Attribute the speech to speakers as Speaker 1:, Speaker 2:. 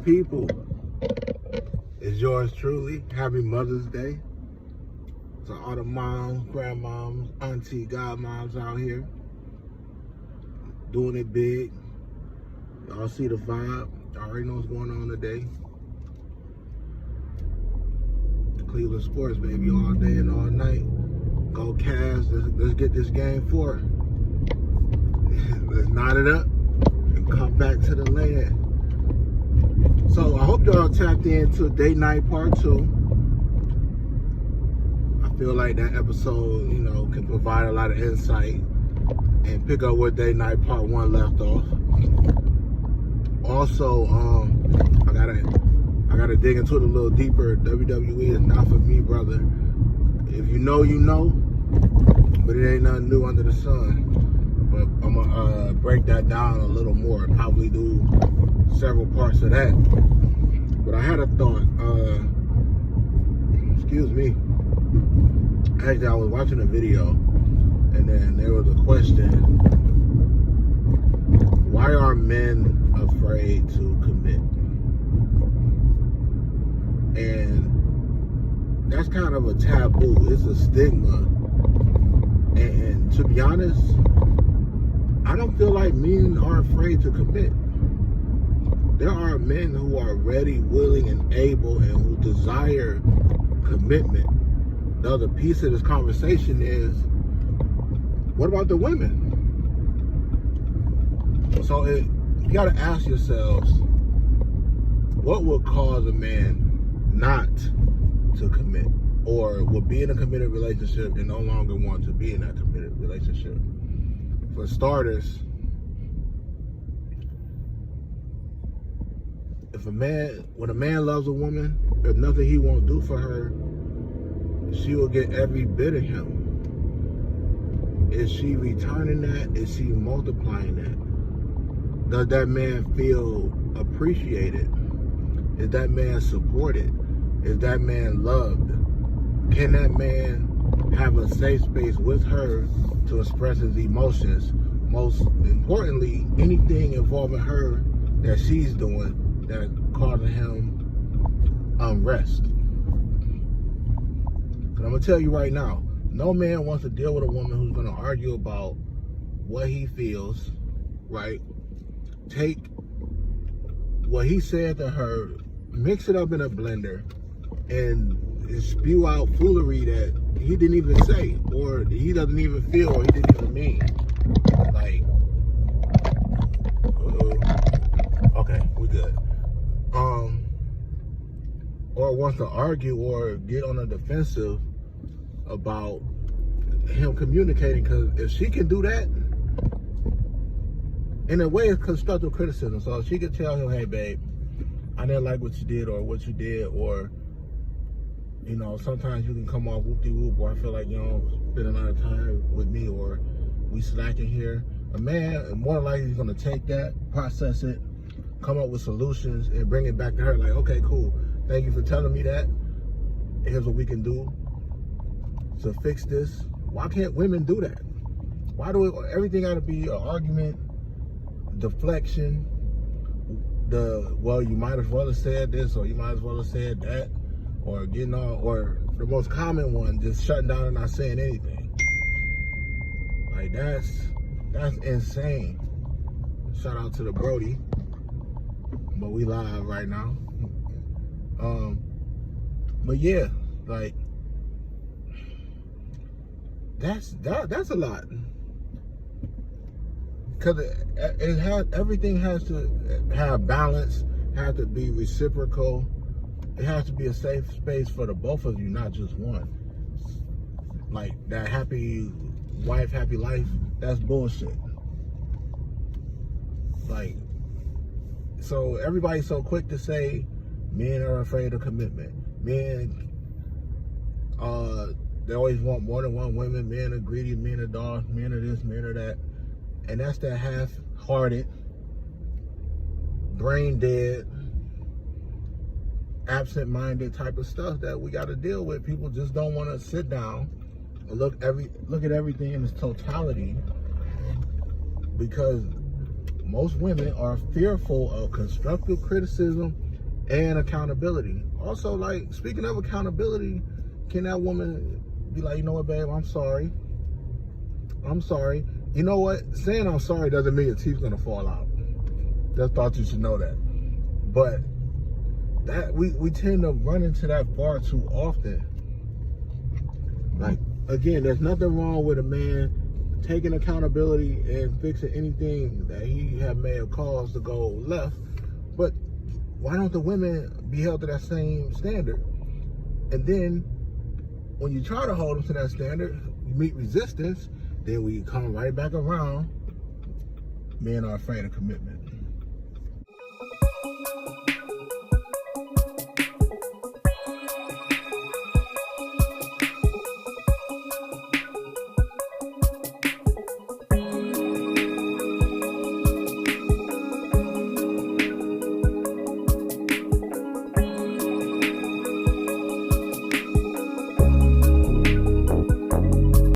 Speaker 1: People, it's yours truly. Happy Mother's Day to all the moms, grandmoms, auntie, godmoms out here doing it big. Y'all see the vibe. Y'all already know what's going on today. Cleveland sports, baby, all day and all night. Go Cavs. Let's get this game 4. Let's knot it up and come back to the land. So I hope y'all tapped into Date Night Part 2. I feel like that episode, can provide a lot of insight and pick up where Date Night Part 1 left off. Also, I gotta dig into it a little deeper. WWE is not for me, brother. If you know, you know, but it ain't nothing new under the sun. But I'm gonna break that down a little more. Probably do several parts of that. But I had a thought. Excuse me. Actually, I was watching a video, and then there was a question: why are men afraid to commit? And that's kind of a taboo. It's a stigma. And to be honest, I don't feel like men are afraid to commit. There are men who are ready, willing, and able, and who desire commitment. The other piece of this conversation is, what about the women? So you got to ask yourselves, what would cause a man not to commit, or will be in a committed relationship and no longer want to be in that committed relationship? For starters, when a man loves a woman, there's nothing he won't do for her. She will get every bit of him. Is she returning that? Is she multiplying that? Does that man feel appreciated? Is that man supported? Is that man loved? Can that man have a safe space with her to express his emotions? Most importantly, anything involving her that she's doing that causing him unrest. Because I'm going to tell you right now, no man wants to deal with a woman who's going to argue about what he feels, right? Take what he said to her, mix it up in a blender, and spew out foolery that he didn't even say, or he doesn't even feel, or he didn't even mean. Like, okay, we good. Or wants to argue or get on the defensive about him communicating, because if she can do that, in a way it's constructive criticism. So she could tell him, hey babe, I didn't like what you did, or what you did, or sometimes you can come off whoop-de-whoop, or I feel like you don't spend a lot of time with me, or we slacking here. A man, more than likely, he's going to take that, process it, come up with solutions, and bring it back to her like, okay, cool, thank you for telling me that. Here's what we can do to fix this. Why can't women do that? Why do everything got to be an argument, deflection, well, you might as well have said this, or you might as well have said that, or getting on, or the most common one, just shutting down and not saying anything. Like, that's insane. Shout out to the Brody, but we live right now. But yeah, like, that's a lot, because everything has to have balance, has to be reciprocal. It has to be a safe space for the both of you, not just one. Like, that happy wife, happy life, that's bullshit. Like, so everybody's so quick to say men are afraid of commitment. Men, they always want more than one woman. Men are greedy, men are dogs, men are this, men are that. And that's that half-hearted, brain dead, absent-minded type of stuff that we got to deal with. People just don't want to sit down and look at everything in its totality, because most women are fearful of constructive criticism and accountability. Also, like, speaking of accountability, can that woman be like, you know what, babe, I'm sorry. You know what? Saying I'm sorry doesn't mean your teeth's gonna fall out. Just thought you should know that. But that we tend to run into that far too often. Like, again, there's nothing wrong with a man taking accountability and fixing anything that he may have caused to go left. But why don't the women be held to that same standard? And then when you try to hold them to that standard, you meet resistance, then we come right back around. Men are afraid of commitment.